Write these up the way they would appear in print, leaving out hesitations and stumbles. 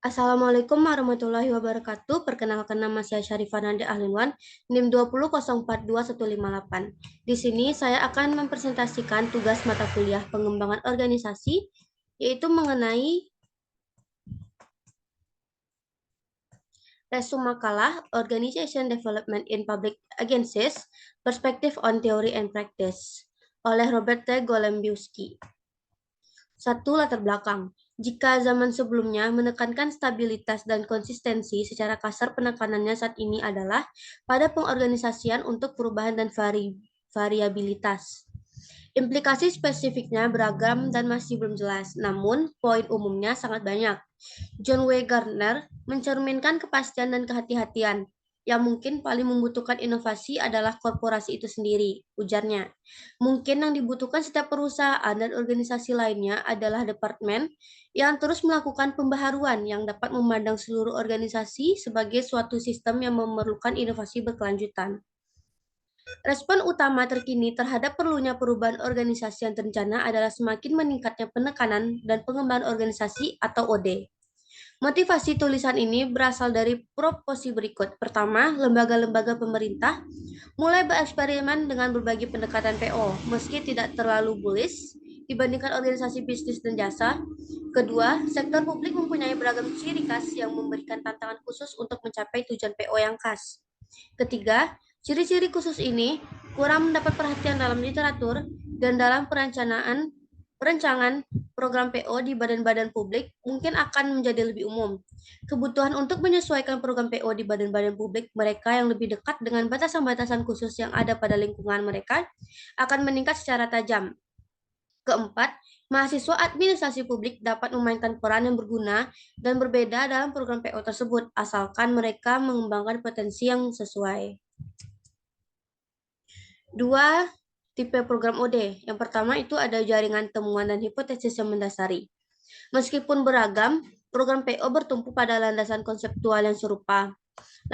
Assalamualaikum warahmatullahi wabarakatuh. Perkenalkan nama saya Syarifah Nanda Ahlinwan, NIM 20042158. Di sini saya akan mempresentasikan tugas mata kuliah pengembangan organisasi, yaitu mengenai resume makalah Organization Development in Public Agencies, Perspective on Theory and Practice oleh Robert T. Golembiewski. Satu, latar belakang. Jika zaman sebelumnya menekankan stabilitas dan konsistensi, secara kasar penekanannya saat ini adalah pada pengorganisasian untuk perubahan dan variabilitas. Implikasi spesifiknya beragam dan masih belum jelas, namun poin umumnya sangat banyak. John W. Gardner mencerminkan kepastian dan kehati-hatian. Yang mungkin paling membutuhkan inovasi adalah korporasi itu sendiri, ujarnya. Mungkin yang dibutuhkan setiap perusahaan dan organisasi lainnya adalah departemen yang terus melakukan pembaharuan yang dapat memandang seluruh organisasi sebagai suatu sistem yang memerlukan inovasi berkelanjutan. Respon utama terkini terhadap perlunya perubahan organisasi yang terencana adalah semakin meningkatnya penekanan dan pengembangan organisasi atau OD. Motivasi tulisan ini berasal dari proposi berikut. Pertama, lembaga-lembaga pemerintah mulai bereksperimen dengan berbagai pendekatan PO, meski tidak terlalu bullish dibandingkan organisasi bisnis dan jasa. Kedua, sektor publik mempunyai beragam ciri khas yang memberikan tantangan khusus untuk mencapai tujuan PO yang khas. Ketiga, ciri-ciri khusus ini kurang mendapat perhatian dalam literatur dan dalam perancangan program PO di badan-badan publik mungkin akan menjadi lebih umum. Kebutuhan untuk menyesuaikan program PO di badan-badan publik mereka yang lebih dekat dengan batasan-batasan khusus yang ada pada lingkungan mereka akan meningkat secara tajam. Keempat, mahasiswa administrasi publik dapat memainkan peran yang berguna dan berbeda dalam program PO tersebut, asalkan mereka mengembangkan potensi yang sesuai. Dua tipe program OD. Yang pertama itu ada jaringan temuan dan hipotesis yang mendasari. Meskipun beragam, program PO bertumpu pada landasan konseptual yang serupa.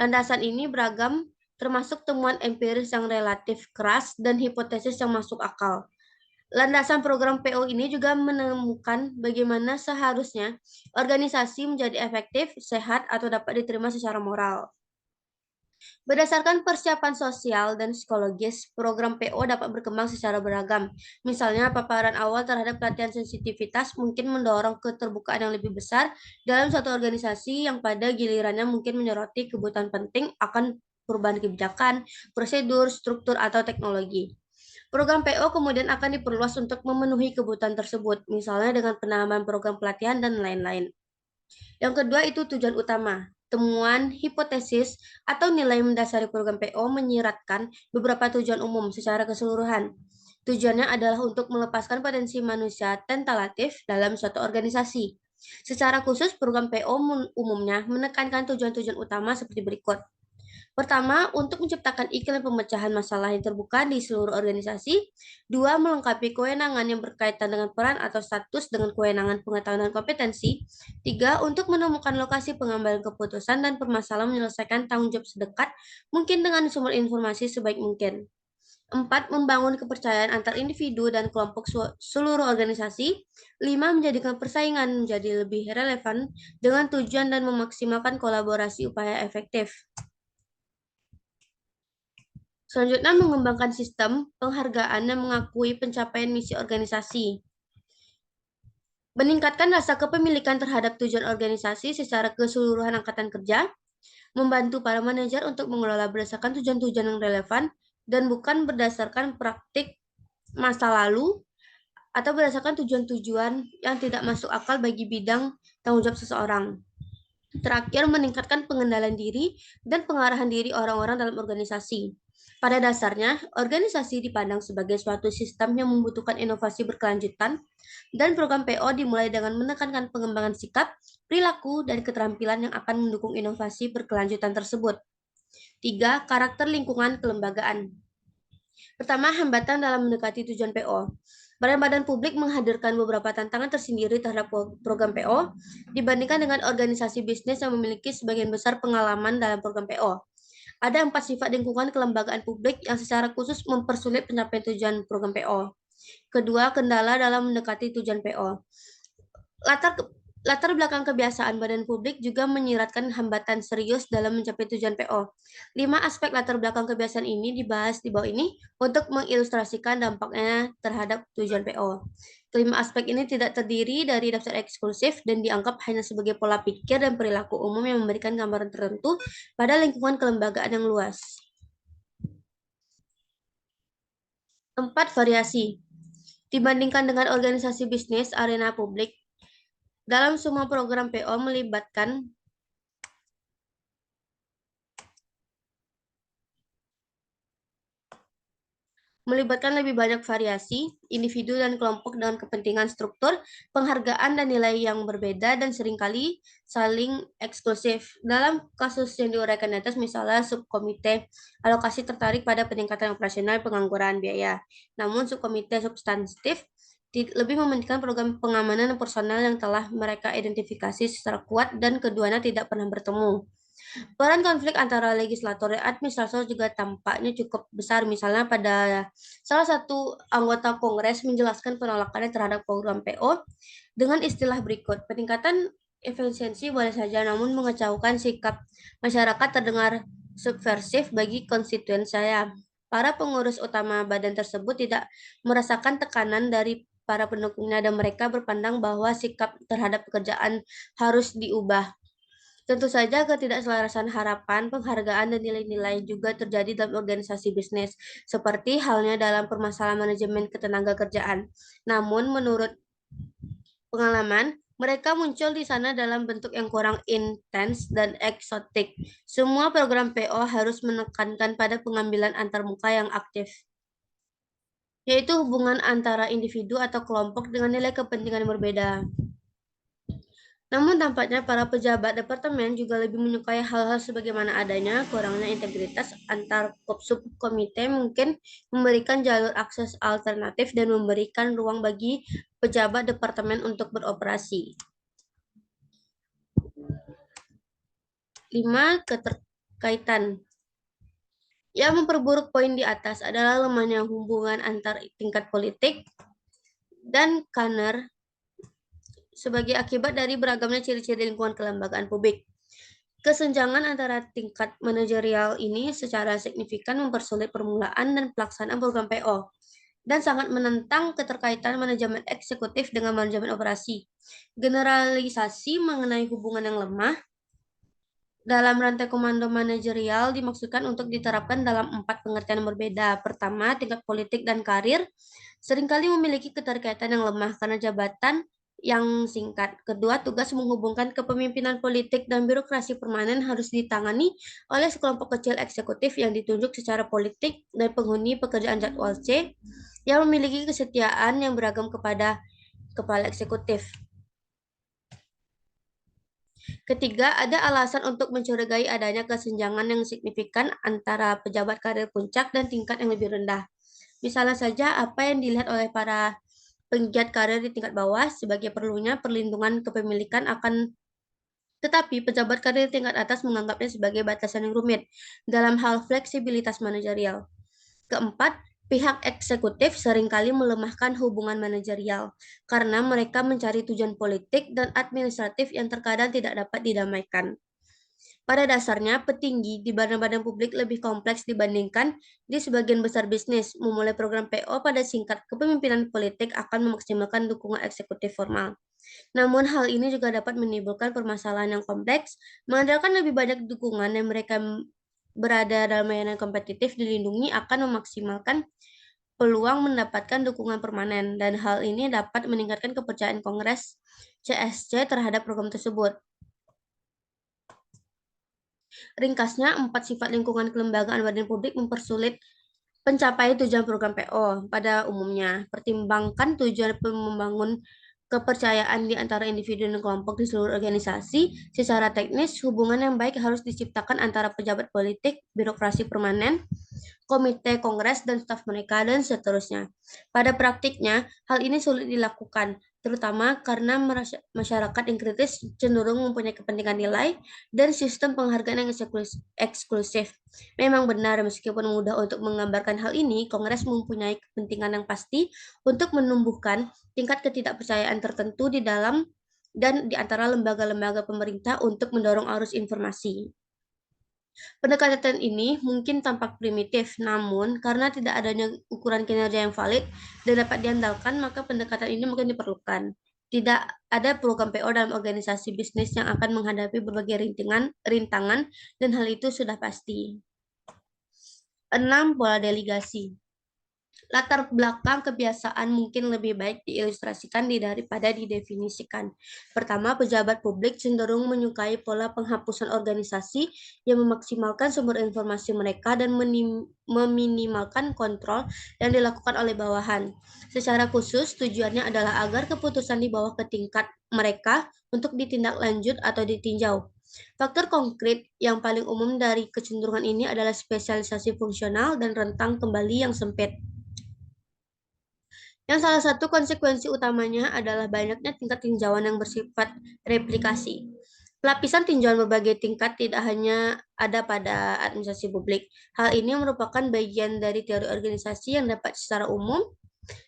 Landasan ini beragam, termasuk temuan empiris yang relatif keras dan hipotesis yang masuk akal. Landasan program PO ini juga menemukan bagaimana seharusnya organisasi menjadi efektif, sehat, atau dapat diterima secara moral. Berdasarkan persiapan sosial dan psikologis, program PO dapat berkembang secara beragam. Misalnya, paparan awal terhadap pelatihan sensitivitas mungkin mendorong keterbukaan yang lebih besar dalam suatu organisasi yang pada gilirannya mungkin menyoroti kebutuhan penting akan perubahan kebijakan, prosedur, struktur, atau teknologi. Program PO kemudian akan diperluas untuk memenuhi kebutuhan tersebut, misalnya dengan penambahan program pelatihan dan lain-lain. Yang kedua itu tujuan utama. Temuan, hipotesis, atau nilai mendasari program PO menyiratkan beberapa tujuan umum secara keseluruhan. Tujuannya adalah untuk melepaskan potensi manusia tentatif dalam suatu organisasi. Secara khusus, program PO umumnya menekankan tujuan-tujuan utama seperti berikut. Pertama, untuk menciptakan iklim pemecahan masalah yang terbuka di seluruh organisasi. Dua, melengkapi kewenangan yang berkaitan dengan peran atau status dengan kewenangan pengetahuan dan kompetensi. Tiga, untuk menemukan lokasi pengambilan keputusan dan permasalahan menyelesaikan tanggung jawab sedekat mungkin dengan sumber informasi sebaik mungkin. Empat, membangun kepercayaan antar individu dan kelompok seluruh organisasi. Lima, menjadikan persaingan menjadi lebih relevan dengan tujuan dan memaksimalkan kolaborasi upaya efektif. Selanjutnya, mengembangkan sistem penghargaan yang mengakui pencapaian misi organisasi. Meningkatkan rasa kepemilikan terhadap tujuan organisasi secara keseluruhan angkatan kerja, membantu para manajer untuk mengelola berdasarkan tujuan-tujuan yang relevan dan bukan berdasarkan praktik masa lalu atau berdasarkan tujuan-tujuan yang tidak masuk akal bagi bidang tanggung jawab seseorang. Terakhir, meningkatkan pengendalian diri dan pengarahan diri orang-orang dalam organisasi. Pada dasarnya, organisasi dipandang sebagai suatu sistem yang membutuhkan inovasi berkelanjutan, dan program PO dimulai dengan menekankan pengembangan sikap, perilaku, dan keterampilan yang akan mendukung inovasi berkelanjutan tersebut. Tiga, karakter lingkungan kelembagaan. Pertama, hambatan dalam mendekati tujuan PO. Badan-badan publik menghadirkan beberapa tantangan tersendiri terhadap program PO dibandingkan dengan organisasi bisnis yang memiliki sebagian besar pengalaman dalam program PO. Ada 4 sifat lingkungan kelembagaan publik yang secara khusus mempersulit pencapaian tujuan program PO. Kedua, kendala dalam mendekati tujuan PO. Latar belakang kebiasaan badan publik juga menyiratkan hambatan serius dalam mencapai tujuan PO. 5 aspek latar belakang kebiasaan ini dibahas di bawah ini untuk mengilustrasikan dampaknya terhadap tujuan PO. Kelima aspek ini tidak terdiri dari daftar eksklusif dan dianggap hanya sebagai pola pikir dan perilaku umum yang memberikan gambaran tertentu pada lingkungan kelembagaan yang luas. 4. Variasi. Dibandingkan dengan organisasi bisnis, arena publik, dalam semua program PO melibatkan lebih banyak variasi, individu dan kelompok dengan kepentingan struktur, penghargaan dan nilai yang berbeda dan seringkali saling eksklusif. Dalam kasus yang diuraikan di atas, misalnya subkomite alokasi tertarik pada peningkatan operasional pengangguran biaya. Namun subkomite substantif lebih mementingkan program pengamanan personal yang telah mereka identifikasi secara kuat dan keduanya tidak pernah bertemu. Peran konflik antara legislator dan administrator juga tampaknya cukup besar. Misalnya pada salah satu anggota Kongres menjelaskan penolakannya terhadap program PO dengan istilah berikut, peningkatan efisiensi boleh saja, namun mengecaukan sikap masyarakat terdengar subversif bagi konstituen saya. Para pengurus utama badan tersebut tidak merasakan tekanan dari para pendukungnya dan mereka berpandang bahwa sikap terhadap pekerjaan harus diubah. Tentu saja ketidakselarasan harapan, penghargaan, dan nilai-nilai juga terjadi dalam organisasi bisnis, seperti halnya dalam permasalahan manajemen ketenaga kerjaan. Namun, menurut pengalaman, mereka muncul di sana dalam bentuk yang kurang intens dan eksotik. Semua program PO harus menekankan pada pengambilan antarmuka yang aktif, yaitu hubungan antara individu atau kelompok dengan nilai kepentingan yang berbeda. Namun tampaknya para pejabat departemen juga lebih menyukai hal-hal sebagaimana adanya, kurangnya integritas antar subkomite mungkin memberikan jalur akses alternatif dan memberikan ruang bagi pejabat departemen untuk beroperasi. 5. Keterkaitan. Yang memperburuk poin di atas adalah lemahnya hubungan antar tingkat politik dan kader sebagai akibat dari beragamnya ciri-ciri lingkungan kelembagaan publik. Kesenjangan antara tingkat manajerial ini secara signifikan mempersulit permulaan dan pelaksanaan program PO dan sangat menentang keterkaitan manajemen eksekutif dengan manajemen operasi. Generalisasi mengenai hubungan yang lemah dalam rantai komando manajerial dimaksudkan untuk diterapkan dalam 4 pengertian yang berbeda. Pertama, tingkat politik dan karir seringkali memiliki keterkaitan yang lemah karena jabatan yang singkat. Kedua, tugas menghubungkan kepemimpinan politik dan birokrasi permanen harus ditangani oleh sekelompok kecil eksekutif yang ditunjuk secara politik dan penghuni pekerjaan jadwal C yang memiliki kesetiaan yang beragam kepada kepala eksekutif. Ketiga, ada alasan untuk mencurigai adanya kesenjangan yang signifikan antara pejabat karir puncak dan tingkat yang lebih rendah. Misalnya saja apa yang dilihat oleh para penggiat karir di tingkat bawah sebagai perlunya perlindungan kepemilikan akan tetapi pejabat karir tingkat atas menganggapnya sebagai batasan yang rumit dalam hal fleksibilitas manajerial. Keempat, pihak eksekutif seringkali melemahkan hubungan manajerial karena mereka mencari tujuan politik dan administratif yang terkadang tidak dapat didamaikan. Pada dasarnya, petinggi di badan-badan publik lebih kompleks dibandingkan di sebagian besar bisnis. Memulai program PO pada singkat kepemimpinan politik akan memaksimalkan dukungan eksekutif formal. Namun hal ini juga dapat menimbulkan permasalahan yang kompleks, mengandalkan lebih banyak dukungan dan mereka berada dalam layanan kompetitif dilindungi akan memaksimalkan peluang mendapatkan dukungan permanen dan hal ini dapat meningkatkan kepercayaan Kongres CSC terhadap program tersebut. Ringkasnya, 4 sifat lingkungan kelembagaan badan publik mempersulit pencapaian tujuan program PO. Pada umumnya, pertimbangkan tujuan membangun kepercayaan di antara individu dan kelompok di seluruh organisasi. Secara teknis, hubungan yang baik harus diciptakan antara pejabat politik, birokrasi permanen, komite kongres dan staf mereka, dan seterusnya. Pada praktiknya, hal ini sulit dilakukan, terutama karena masyarakat yang kritis cenderung mempunyai kepentingan nilai dan sistem penghargaan yang eksklusif. Memang benar, meskipun mudah untuk menggambarkan hal ini, Kongres mempunyai kepentingan yang pasti untuk menumbuhkan tingkat ketidakpercayaan tertentu di dalam dan di antara lembaga-lembaga pemerintah untuk mendorong arus informasi. Pendekatan ini mungkin tampak primitif, namun karena tidak adanya ukuran kinerja yang valid dan dapat diandalkan, maka pendekatan ini mungkin diperlukan. Tidak ada program PO dalam organisasi bisnis yang akan menghadapi berbagai rintangan, dan hal itu sudah pasti. 6. Pola delegasi. Latar belakang kebiasaan mungkin lebih baik diilustrasikan daripada didefinisikan. Pertama, pejabat publik cenderung menyukai pola penghapusan organisasi yang memaksimalkan sumber informasi mereka dan meminimalkan kontrol yang dilakukan oleh bawahan. Secara khusus, tujuannya adalah agar keputusan dibawa ke tingkat mereka untuk ditindaklanjut atau ditinjau. Faktor konkret yang paling umum dari kecenderungan ini adalah spesialisasi fungsional dan rentang kembali yang sempit. Yang salah satu konsekuensi utamanya adalah banyaknya tingkat tinjauan yang bersifat replikasi. Pelapisan tinjauan berbagai tingkat tidak hanya ada pada administrasi publik. Hal ini merupakan bagian dari teori organisasi yang dapat secara umum,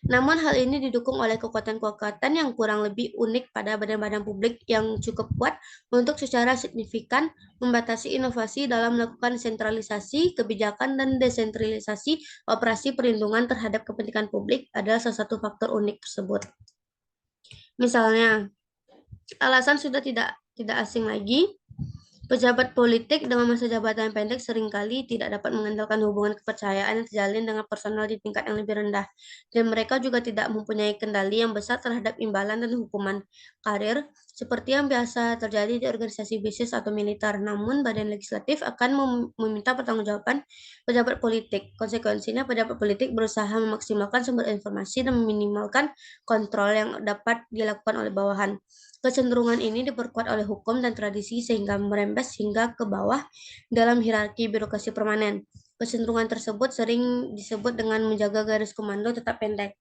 namun hal ini didukung oleh kekuatan-kekuatan yang kurang lebih unik pada badan-badan publik yang cukup kuat untuk secara signifikan membatasi inovasi dalam melakukan sentralisasi kebijakan dan desentralisasi operasi perlindungan terhadap kepentingan publik adalah salah satu faktor unik tersebut. Misalnya, alasan sudah tidak asing lagi. Pejabat politik dengan masa jabatan pendek seringkali tidak dapat mengandalkan hubungan kepercayaan yang terjalin dengan personal di tingkat yang lebih rendah, dan mereka juga tidak mempunyai kendali yang besar terhadap imbalan dan hukuman karir, seperti yang biasa terjadi di organisasi bisnis atau militer. Namun, badan legislatif akan meminta pertanggungjawaban pejabat politik. Konsekuensinya, pejabat politik berusaha memaksimalkan sumber informasi dan meminimalkan kontrol yang dapat dilakukan oleh bawahan. Kecenderungan ini diperkuat oleh hukum dan tradisi sehingga merembes hingga ke bawah dalam hierarki birokrasi permanen. Kecenderungan tersebut sering disebut dengan menjaga garis komando tetap pendek.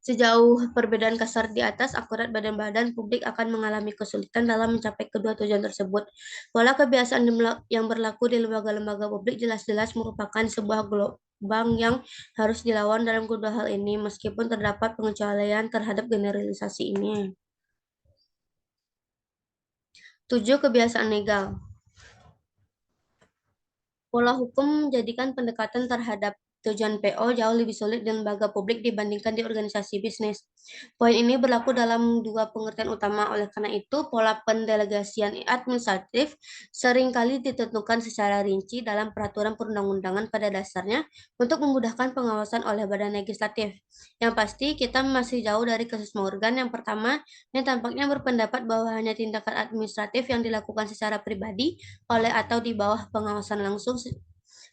Sejauh perbedaan kasar di atas, akurat badan-badan publik akan mengalami kesulitan dalam mencapai kedua tujuan tersebut. Pola kebiasaan yang berlaku di lembaga-lembaga publik jelas-jelas merupakan sebuah gelombang yang harus dilawan dalam kedua hal ini, meskipun terdapat pengecualian terhadap generalisasi ini. 7. Kebiasaan legal. Pola hukum menjadikan pendekatan terhadap tujuan PO jauh lebih sulit di lembaga publik dibandingkan di organisasi bisnis. Poin ini berlaku dalam dua pengertian utama. Oleh karena itu, pola pendelegasian administratif seringkali ditentukan secara rinci dalam peraturan perundang-undangan pada dasarnya untuk memudahkan pengawasan oleh badan legislatif. Yang pasti, kita masih jauh dari kasus Morgan yang pertama, yang tampaknya berpendapat bahwa hanya tindakan administratif yang dilakukan secara pribadi oleh atau di bawah pengawasan langsung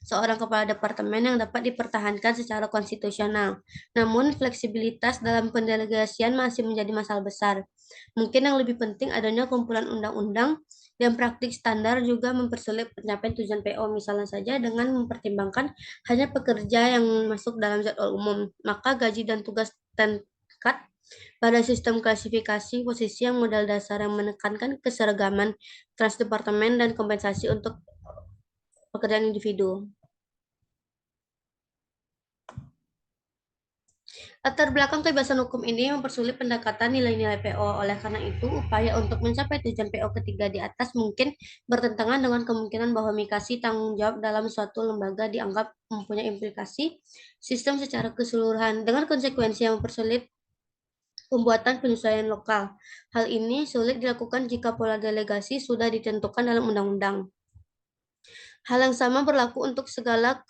seorang kepala departemen yang dapat dipertahankan secara konstitusional. Namun, fleksibilitas dalam pendelegasian masih menjadi masalah besar. Mungkin yang lebih penting adanya kumpulan undang-undang dan praktik standar juga mempersulit pencapaian tujuan PO, misalnya saja dengan mempertimbangkan hanya pekerja yang masuk dalam jadwal umum, maka gaji dan tugas tingkat pada sistem klasifikasi posisi yang modal dasar yang menekankan keseragaman transdepartemen dan kompensasi untuk pekerjaan individu. Latar belakang kebebasan hukum ini mempersulit pendekatan nilai-nilai PO. Oleh karena itu, upaya untuk mencapai tujuan PO ketiga di atas mungkin bertentangan dengan kemungkinan bahwa mikasi tanggung jawab dalam suatu lembaga dianggap mempunyai implikasi sistem secara keseluruhan, dengan konsekuensi yang mempersulit pembuatan penyesuaian lokal. Hal ini sulit dilakukan jika pola delegasi sudah ditentukan dalam undang-undang. Hal yang sama berlaku untuk segala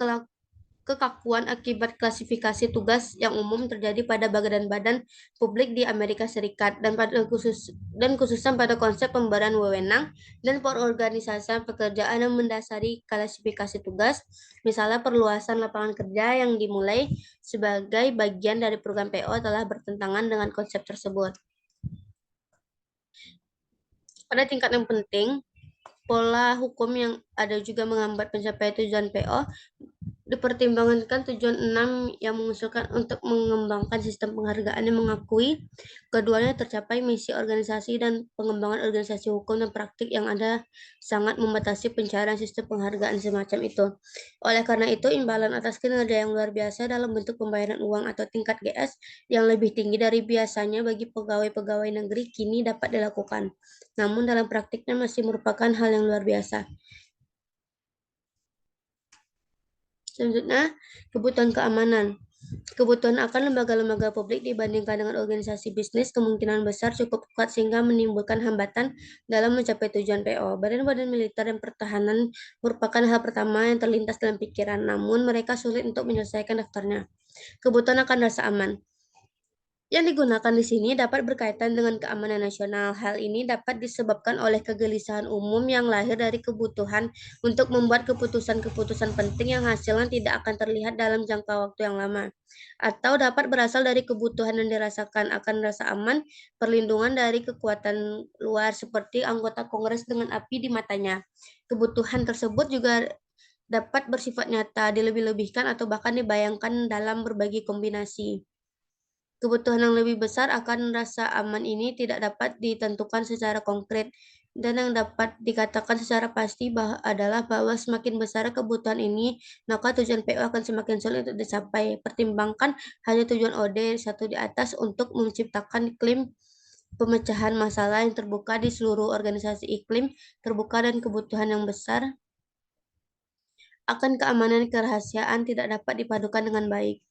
kekakuan akibat klasifikasi tugas yang umum terjadi pada badan-badan publik di Amerika Serikat dan khususnya pada konsep pemberian wewenang dan perorganisasian pekerjaan yang mendasari klasifikasi tugas, misalnya perluasan lapangan kerja yang dimulai sebagai bagian dari program PO telah bertentangan dengan konsep tersebut. Pada tingkat yang penting, pola hukum yang ada juga menghambat pencapaian tujuan PO Dipertimbangkan tujuan 6 yang mengusulkan untuk mengembangkan sistem penghargaan yang mengakui keduanya tercapai misi organisasi dan pengembangan organisasi hukum dan praktik yang ada sangat membatasi pencairan sistem penghargaan semacam itu. Oleh karena itu, imbalan atas kinerja yang luar biasa dalam bentuk pembayaran uang atau tingkat GS yang lebih tinggi dari biasanya bagi pegawai-pegawai negeri kini dapat dilakukan. Namun dalam praktiknya masih merupakan hal yang luar biasa. Selanjutnya, kebutuhan keamanan. Kebutuhan akan lembaga-lembaga publik dibandingkan dengan organisasi bisnis kemungkinan besar cukup kuat sehingga menimbulkan hambatan dalam mencapai tujuan PO. Badan-badan militer dan pertahanan merupakan hal pertama yang terlintas dalam pikiran, namun mereka sulit untuk menyelesaikan daftarnya. Kebutuhan akan rasa aman. Yang digunakan di sini dapat berkaitan dengan keamanan nasional. Hal ini dapat disebabkan oleh kegelisahan umum yang lahir dari kebutuhan untuk membuat keputusan-keputusan penting yang hasilnya tidak akan terlihat dalam jangka waktu yang lama. Atau dapat berasal dari kebutuhan yang dirasakan akan rasa aman, perlindungan dari kekuatan luar seperti anggota Kongres dengan api di matanya. Kebutuhan tersebut juga dapat bersifat nyata, dilebih-lebihkan atau bahkan dibayangkan dalam berbagai kombinasi. Kebutuhan yang lebih besar akan rasa aman ini tidak dapat ditentukan secara konkret, dan yang dapat dikatakan secara pasti adalah bahwa semakin besar kebutuhan ini, maka tujuan PO akan semakin sulit untuk dicapai. Pertimbangkan hanya tujuan OD satu di atas untuk menciptakan iklim pemecahan masalah yang terbuka di seluruh organisasi iklim terbuka dan kebutuhan yang besar akan keamanan kerahasiaan tidak dapat dipadukan dengan baik.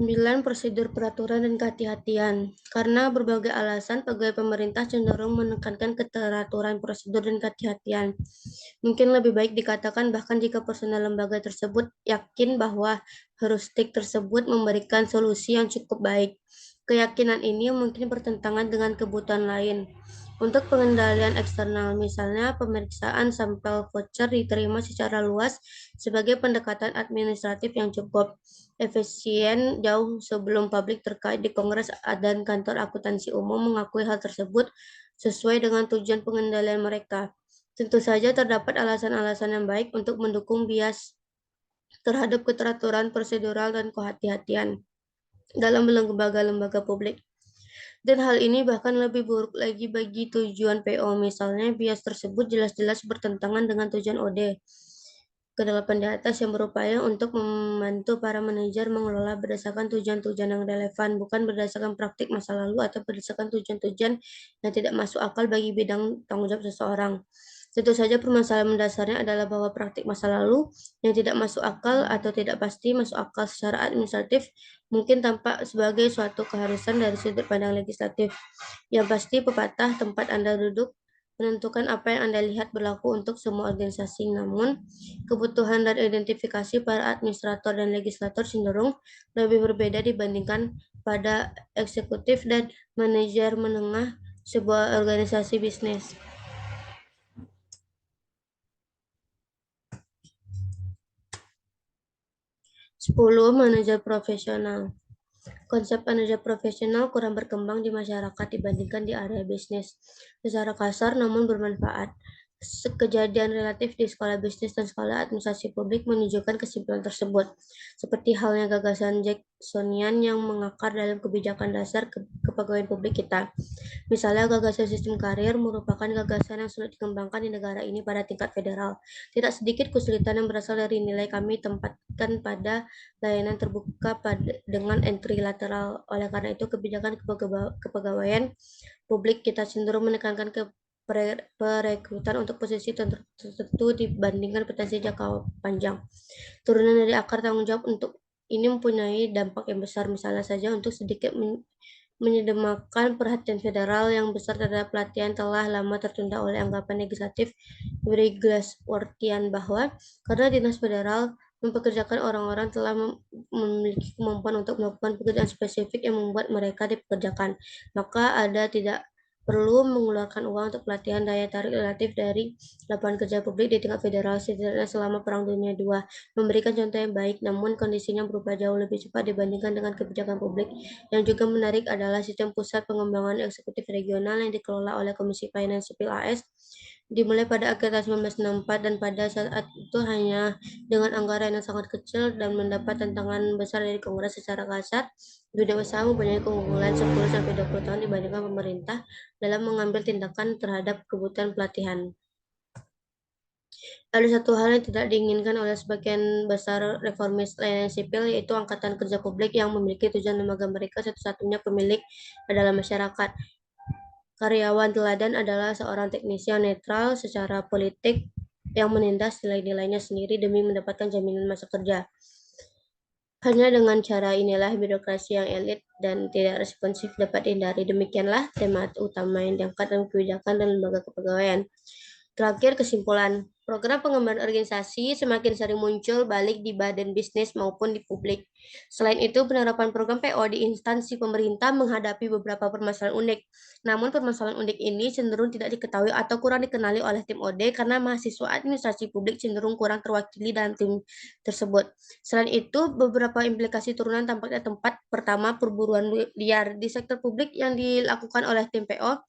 9. Prosedur peraturan dan kehati-hatian. Karena berbagai alasan, pegawai pemerintah cenderung menekankan keteraturan prosedur dan kehati-hatian. Mungkin lebih baik dikatakan bahkan jika personel lembaga tersebut yakin bahwa heuristik tersebut memberikan solusi yang cukup baik. Keyakinan ini mungkin bertentangan dengan kebutuhan lain. Untuk pengendalian eksternal, misalnya pemeriksaan sampel voucher diterima secara luas sebagai pendekatan administratif yang cukup efisien jauh sebelum publik terkait di Kongres dan kantor akuntansi umum mengakui hal tersebut sesuai dengan tujuan pengendalian mereka. Tentu saja terdapat alasan-alasan yang baik untuk mendukung bias terhadap keteraturan prosedural dan kehati-hatian dalam lembaga-lembaga publik. Dan hal ini bahkan lebih buruk lagi bagi tujuan PO. Misalnya, bias tersebut jelas-jelas bertentangan dengan tujuan OD. Kedelapan di atas yang berupaya untuk membantu para manajer mengelola berdasarkan tujuan-tujuan yang relevan, bukan berdasarkan praktik masa lalu atau berdasarkan tujuan-tujuan yang tidak masuk akal bagi bidang tanggung jawab seseorang. Tentu saja permasalahan mendasarnya adalah bahwa praktik masa lalu yang tidak masuk akal atau tidak pasti masuk akal secara administratif mungkin tampak sebagai suatu keharusan dari sudut pandang legislatif. Yang pasti pepatah tempat Anda duduk menentukan apa yang Anda lihat berlaku untuk semua organisasi. Namun, kebutuhan dan identifikasi para administrator dan legislator cenderung lebih berbeda dibandingkan pada eksekutif dan manajer menengah sebuah organisasi bisnis. 10. Manajer profesional. Konsep manajer profesional kurang berkembang di masyarakat dibandingkan di area bisnis. Secara kasar namun bermanfaat. Kejadian relatif di sekolah bisnis dan sekolah administrasi publik menunjukkan kesimpulan tersebut, seperti halnya gagasan Jacksonian yang mengakar dalam kebijakan dasar kepegawaian publik kita. Misalnya, gagasan sistem karir merupakan gagasan yang sulit dikembangkan di negara ini pada tingkat federal. Tidak sedikit kesulitan yang berasal dari nilai kami tempatkan pada layanan terbuka dengan entry lateral. Oleh karena itu, kebijakan kepegawaian publik kita cenderung menekankan ke perekrutan untuk posisi tertentu dibandingkan potensi jangka panjang. Turunan dari akar tanggung jawab untuk ini mempunyai dampak yang besar, misalnya saja untuk sedikit menyedemakan perhatian federal yang besar terhadap pelatihan telah lama tertunda oleh anggapan legislatif Wigglesworthian bahwa karena dinas federal mempekerjakan orang-orang telah memiliki kemampuan untuk melakukan pekerjaan spesifik yang membuat mereka dipekerjakan, maka ada tidak perlu mengeluarkan uang untuk pelatihan daya tarik relatif dari lapangan kerja publik di tingkat federal setidaknya selama Perang Dunia II. Memberikan contoh yang baik, namun kondisinya berubah jauh lebih cepat dibandingkan dengan kebijakan publik. Yang juga menarik adalah sistem pusat pengembangan eksekutif regional yang dikelola oleh Komisi Pelayanan Sipil AS dimulai pada akhir tahun 1964 dan pada saat itu hanya dengan anggaran yang sangat kecil dan mendapat tantangan besar dari Kongres secara kasar. Dunia usaha mempunyai keunggulan 10-20 tahun dibandingkan pemerintah dalam mengambil tindakan terhadap kebutuhan pelatihan. Ada satu hal yang tidak diinginkan oleh sebagian besar reformis layanan sipil, yaitu angkatan kerja publik yang memiliki tujuan lembaga mereka satu-satunya pemilik adalah masyarakat. Karyawan teladan adalah seorang teknisi yang netral secara politik yang menindas nilai-nilainya sendiri demi mendapatkan jaminan masa kerja. Hanya dengan cara inilah birokrasi yang elit dan tidak responsif dapat dihindari. Demikianlah tema utama yang diangkat dalam kebijakan dan lembaga kepegawaian. Terakhir, kesimpulan. Program pengembangan organisasi semakin sering muncul balik di badan bisnis maupun di publik. Selain itu, penerapan program PO di instansi pemerintah menghadapi beberapa permasalahan unik. Namun, permasalahan unik ini cenderung tidak diketahui atau kurang dikenali oleh tim OD karena mahasiswa administrasi publik cenderung kurang terwakili dalam tim tersebut. Selain itu, beberapa implikasi turunan tampaknya tempat. Pertama, perburuan liar di sektor publik yang dilakukan oleh tim PO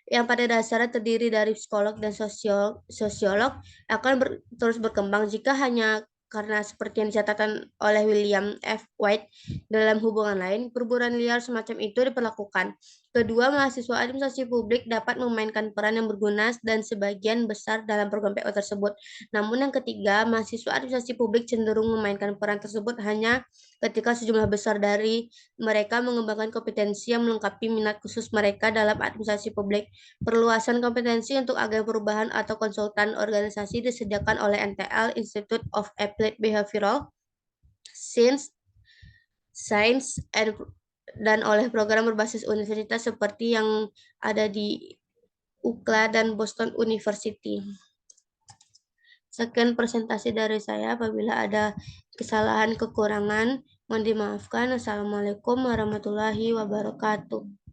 yang pada dasarnya terdiri dari psikolog dan sosiolog akan terus berkembang jika hanya karena seperti yang dicatatkan oleh William F. White dalam hubungan lain, perburuan liar semacam itu diperlakukan. Kedua, mahasiswa administrasi publik dapat memainkan peran yang berguna dan sebagian besar dalam program PO tersebut. Namun yang ketiga, mahasiswa administrasi publik cenderung memainkan peran tersebut hanya ketika sejumlah besar dari mereka mengembangkan kompetensi yang melengkapi minat khusus mereka dalam administrasi publik. Perluasan kompetensi untuk agen perubahan atau konsultan organisasi disediakan oleh NTL Institute of Applied Behavioral Science dan oleh program berbasis universitas seperti yang ada di UCLA dan Boston University. Sekian presentasi dari saya. Apabila ada kesalahan kekurangan, mohon dimaafkan. Assalamualaikum warahmatullahi wabarakatuh.